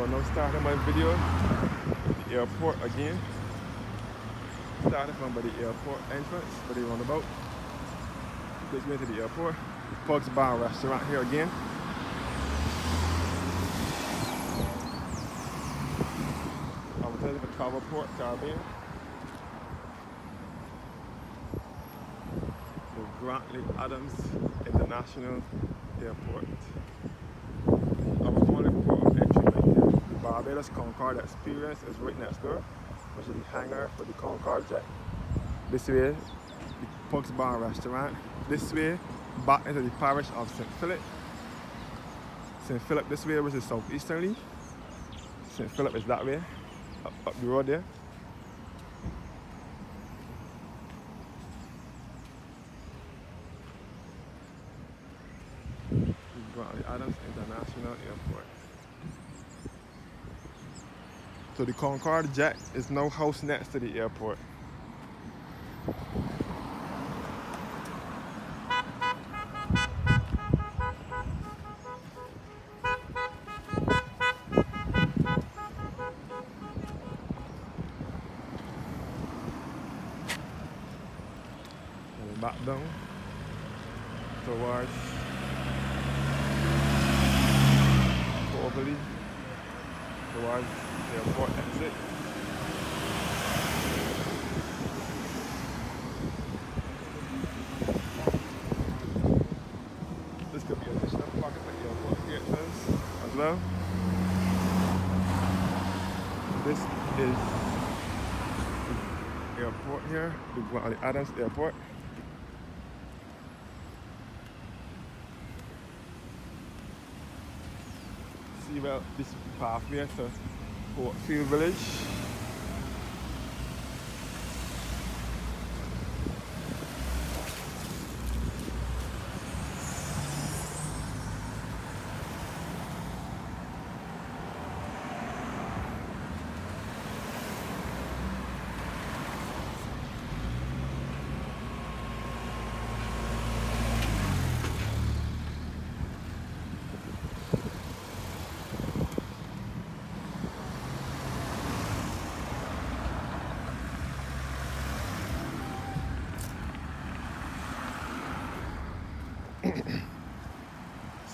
So now starting my video at the airport again. Starting from by the airport entrance, by the roundabout. Takes me to the airport. Pugs Bar restaurant here again. I was headed for Travelport, Caribbean. The Grantley Adams International Airport. I was only port of entry right here. The Barbados Concorde Experience is right next door, which is the hangar for the Concorde jet. This way, the Pugs Bar restaurant. This way, back into the parish of St. Philip. St. Philip this way, which is southeasterly. St. Philip is that way, up the road there. Grantley Adams International Airport. So the Concorde jet is now housed next to the airport. And back down towards towards the airport exit. This could be additional parking at the airport gates as well. This is the airport here, the Grantley Adams Airport. See about this pathway to Portfield Village.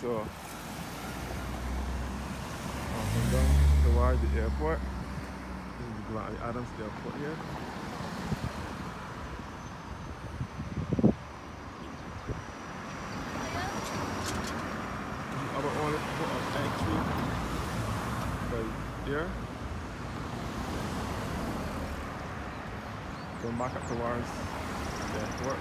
So, up and down towards the airport. This is the Grantley Adams Airport here. Our only port of entry right here. Going back up towards the airport.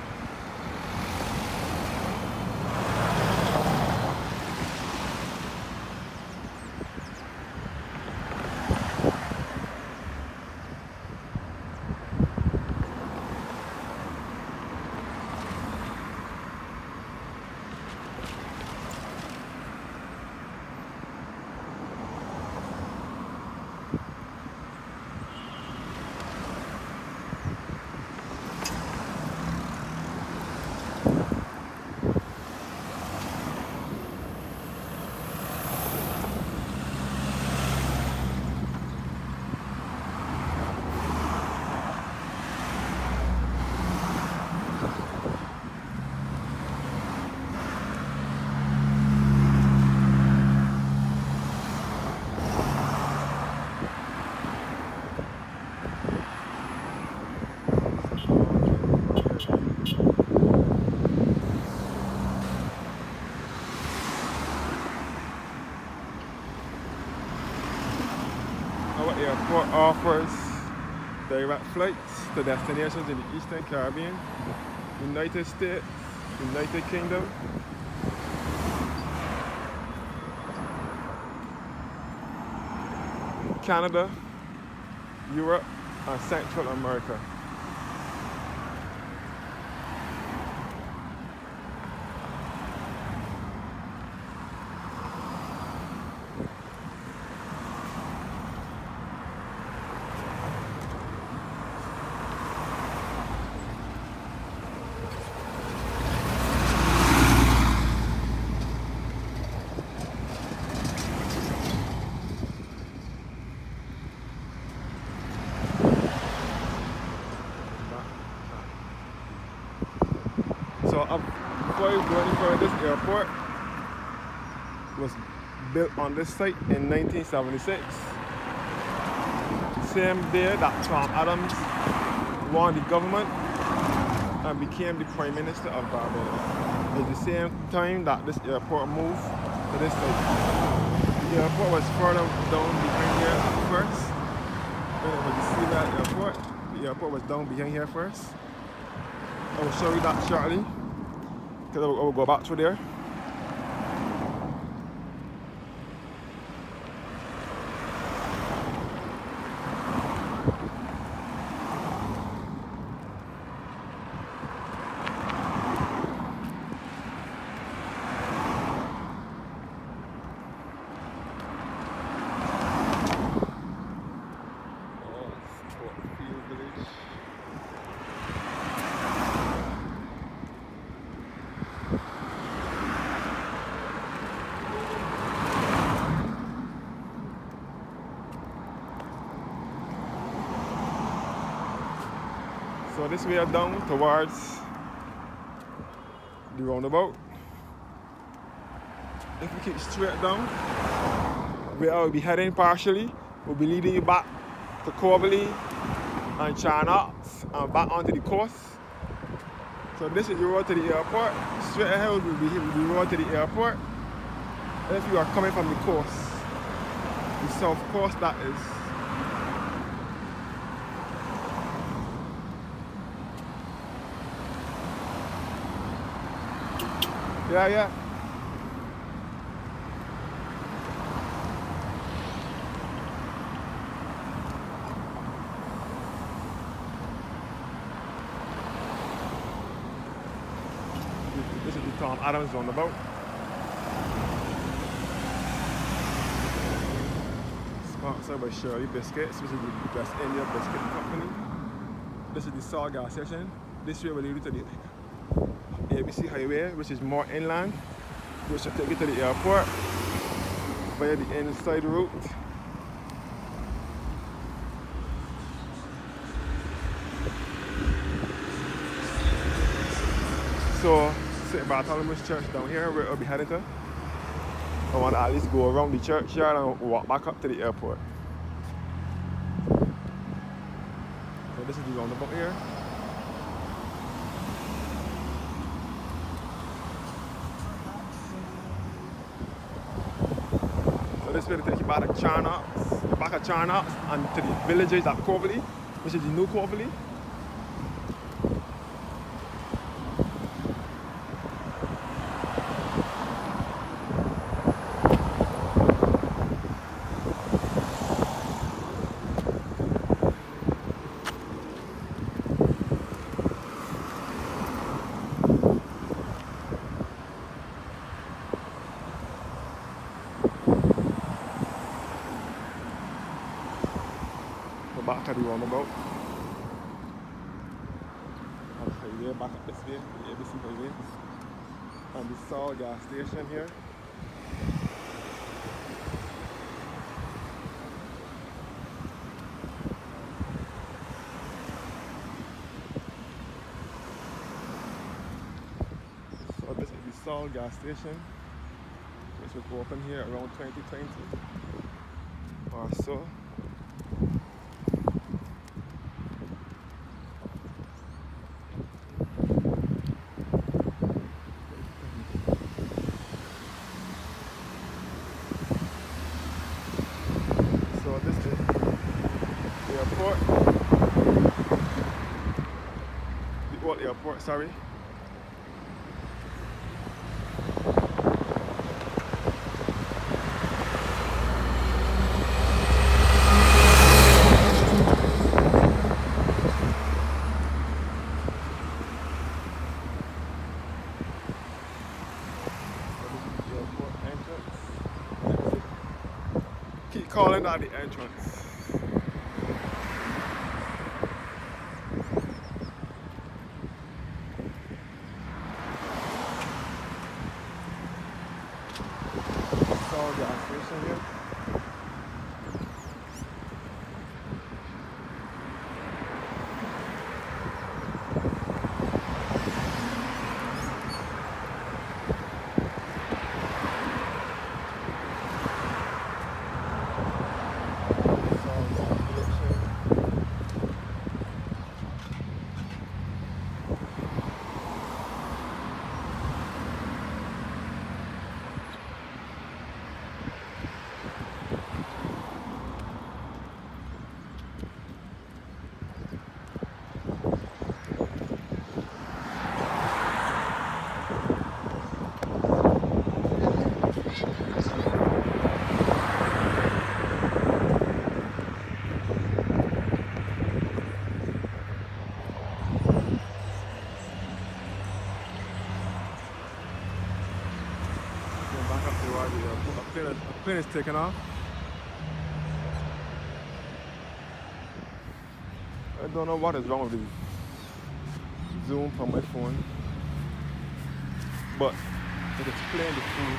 Our airport offers direct flights to destinations in the Eastern Caribbean, United States, United Kingdom, Canada, Europe, and Central America. before you go any further, this airport was built on this site in 1976. Same day that Tom Adams won the government and became the Prime Minister of Barbados. It's the same time that this airport moved to this site. The airport was further down behind here first. Then it was the Sealand Airport. The airport was down behind here first. I will show you that shortly, because I will go back through there. So this way down towards the roundabout. If we keep straight down, where I will be heading partially, we'll be leading you back to Corbley and Charnox and back onto the coast. So this is the road to the airport. Straight ahead will be the road to the airport. If you are coming from the coast, the south coast that is. Yeah. This is the Tom Adams roundabout. Sponsored by Shirley Biscuits, which is the West India Biscuit Company. This is the Salt gas station. This way will lead you to the ABC Highway, which is more inland, which will take you to the airport via the inside route. So, St. Bartholomew Church down here, where I'll be heading to. I want to at least go around the churchyard and walk back up to the airport. So this is the roundabout here. So this will take you back to Charnox, and to the villages at Corbley, which is the new Corbley. Back at the roundabout. Highway back up this way, the ABC Highway. And the Salt gas station here. So this is the Salt gas station, which will open here around 2020 or so. This is the airport, the old airport, sorry. Keep calling out the entrance. Salt gas station here. Back up to where the plane is taking off. I don't know what is wrong with the zoom from my phone, but it is playing the food.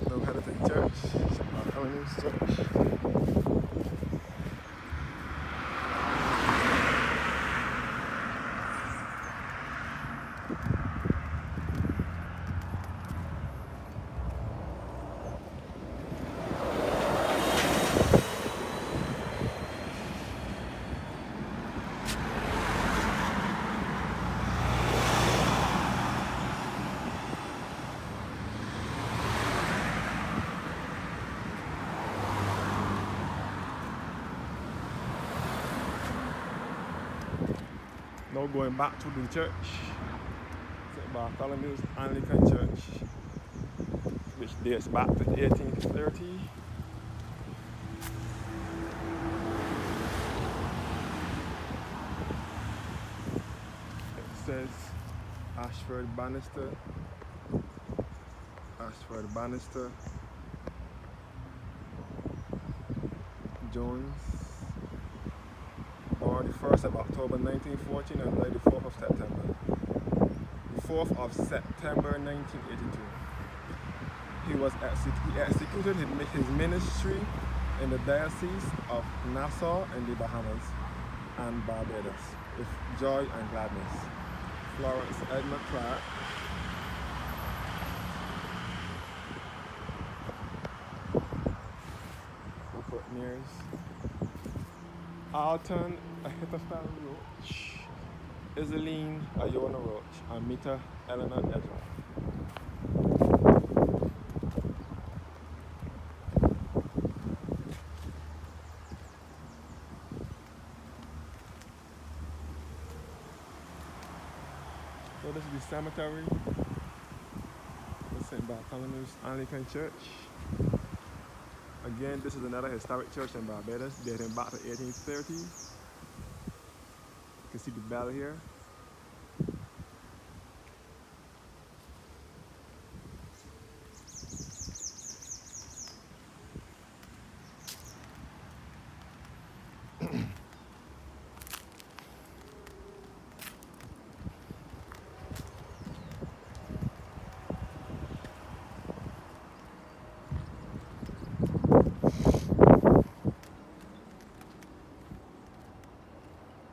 Now we're headed to the church, St. Bartholomew Church. Now going back to the church, St. Bartholomew's Anglican Church, which dates back to 1830. It says Ashford Bannister, Jones, born the 1st of October 1914 and died the 4th of September. The 4th of September 1982. He executed his ministry in the Diocese of Nassau in the Bahamas and Barbados with joy and gladness. Florence Edna Clark. Rupert Mears. Alton Ahithophel Roach. Iseline Iona Roach. And Mita Eleanor Ezra. So this is the cemetery of St. Bartholomew's Anglican Church. Again, this is another historic church in Barbados, dating back to 1830. You can see the bell here.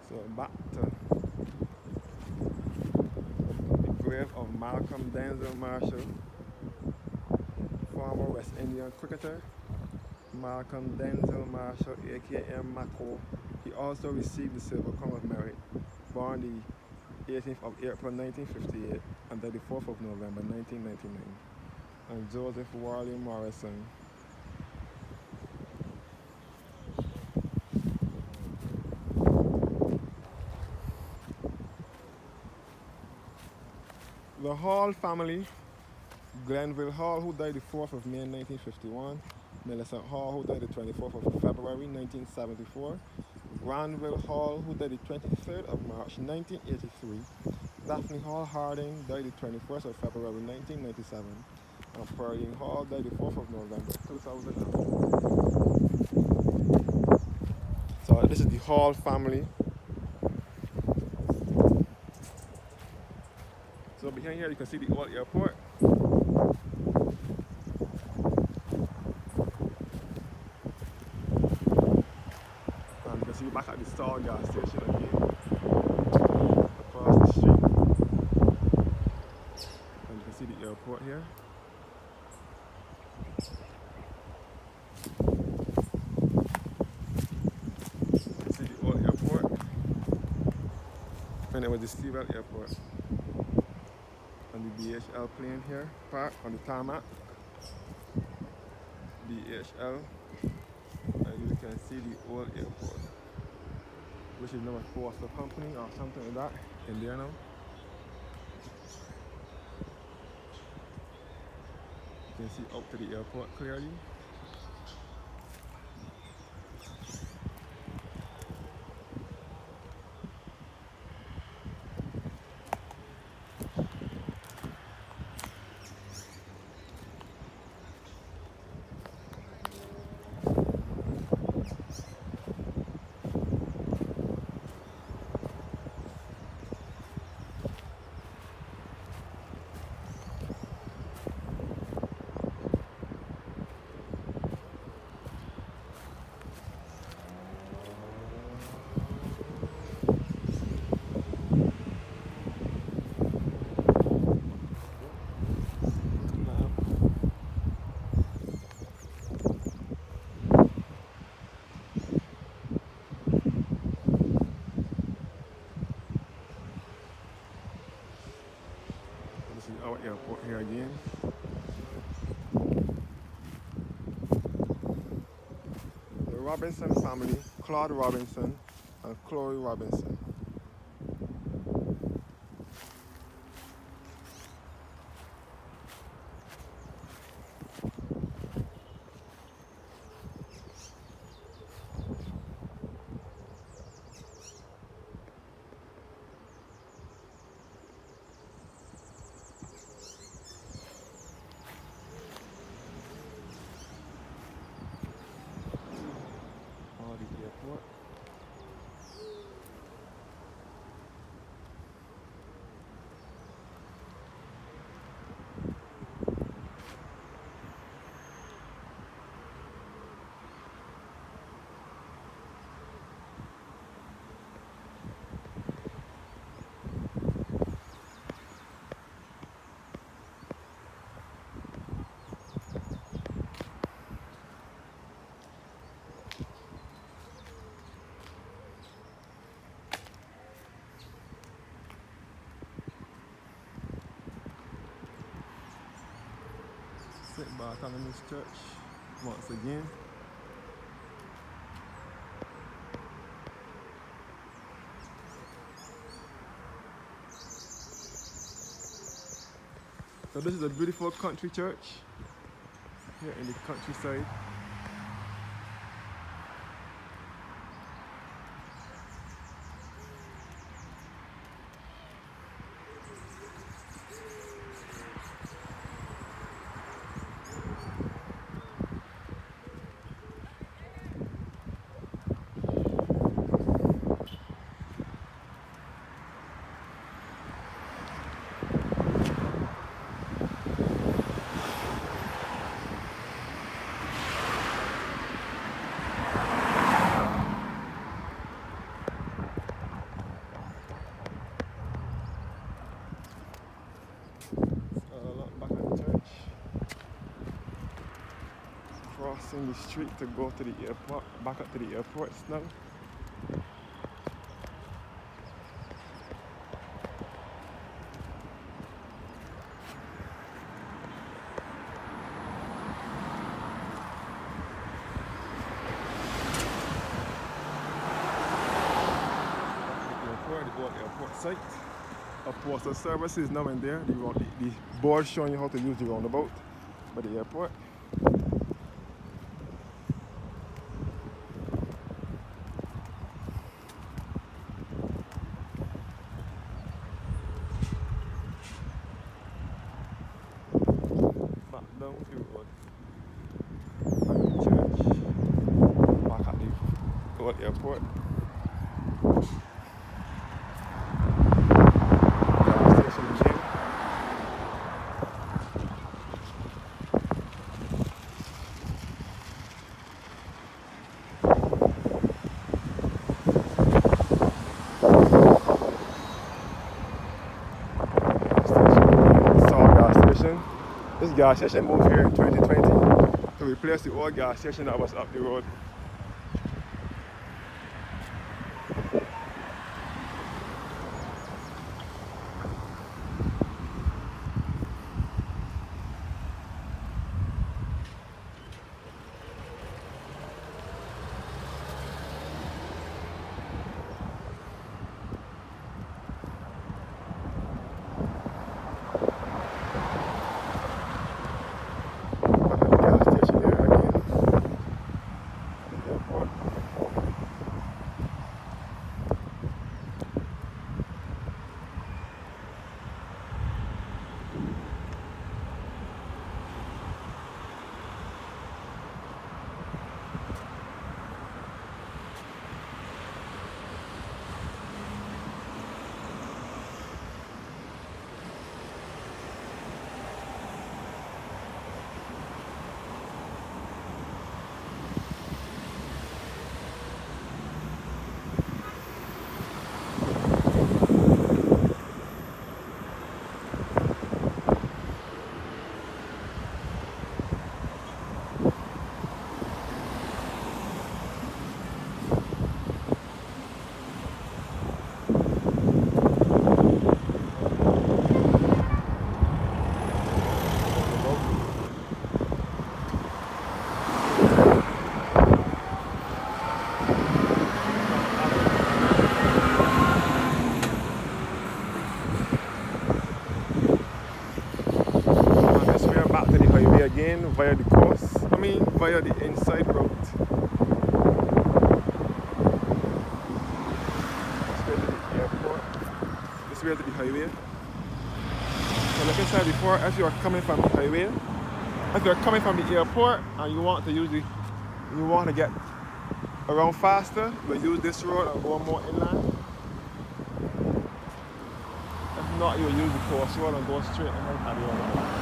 So back to the grave of Malcolm Denzel Marshall, former West Indian cricketer. Malcolm Denzel Marshall, aka Mako. He also received the Silver Crown of Merit, born the 18th of April 1958 and died the 4th of November 1999. And Joseph Warley Morrison. The Hall family, Glenville Hall, who died the 4th of May 1951, Millicent Hall, who died the 24th of February 1974, Granville Hall, who died the 23rd of March 1983, Daphne Hall Harding died the 21st of February 1997, and Pearline Hall died the 4th of November 2001. So this is the Hall family. So behind here you can see the old airport. And you can see back at the Star gas station again, across the street. And you can see the airport here. You can see the old airport. And it was the Stevel Airport. And the DHL plane here, parked on the tarmac. DHL, and you can see the old airport, which is now a Foster company or something like that in there now. You can see out to the airport clearly. This is our airport here again. The Robinson family, Claude Robinson and Chloe Robinson. Airport. St. Bartholomew Church once again. So this is a beautiful country church here in the countryside. Back at the church. Crossing the street to go to the airport, back up to the airport now. The airport site. A postal service is now in there. The board showing you how to use the roundabout by the airport. Back down the road. Back at the church. Back at the old airport. This gas station moved here in 2020 to replace the old gas station that was up the road. way again via the coast. Via the inside route. This way to the airport. This way to the highway. So like I said before, if you are coming from the highway, if you're coming from the airport and you want to get around faster, you use this road and go more inland. If not, you'll use the coast road and go straight ahead and the other way.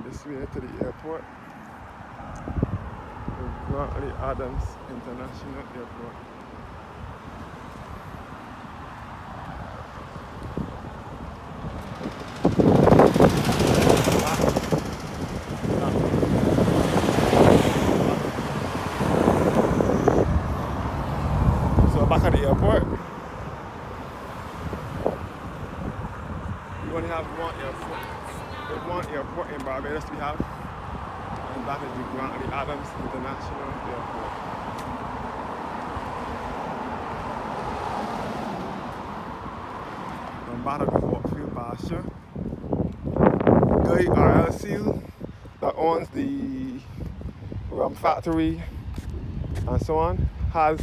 This way to the airport, the Grantley Adams International Airport. So back at the airport, we only have one airport. There's one airport in Barbados we have, and that is the Grantley Adams International Airport. I'm back at the Hawkfield pasture. Guy RLC that owns the rum factory and so on has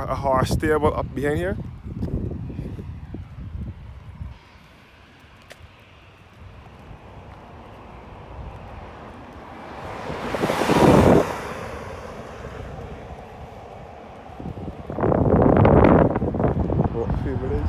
a horse stable up behind here. Village.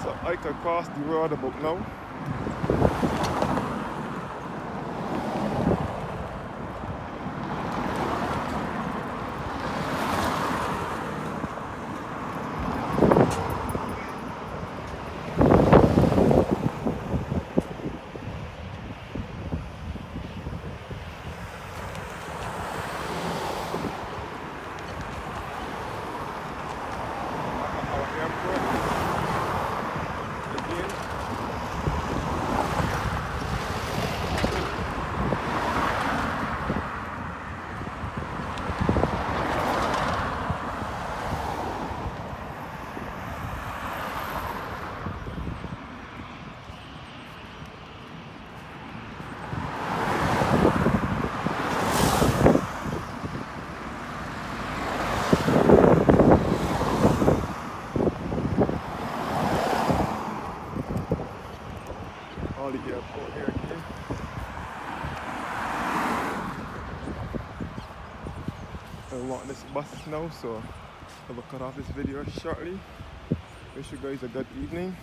So I could cross the road about now. The airport here again. I want this bus now, so I will cut off this video shortly. Wish you guys a good evening.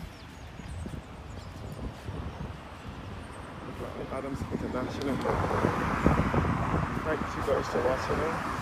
Adams International. Thank you guys for watching.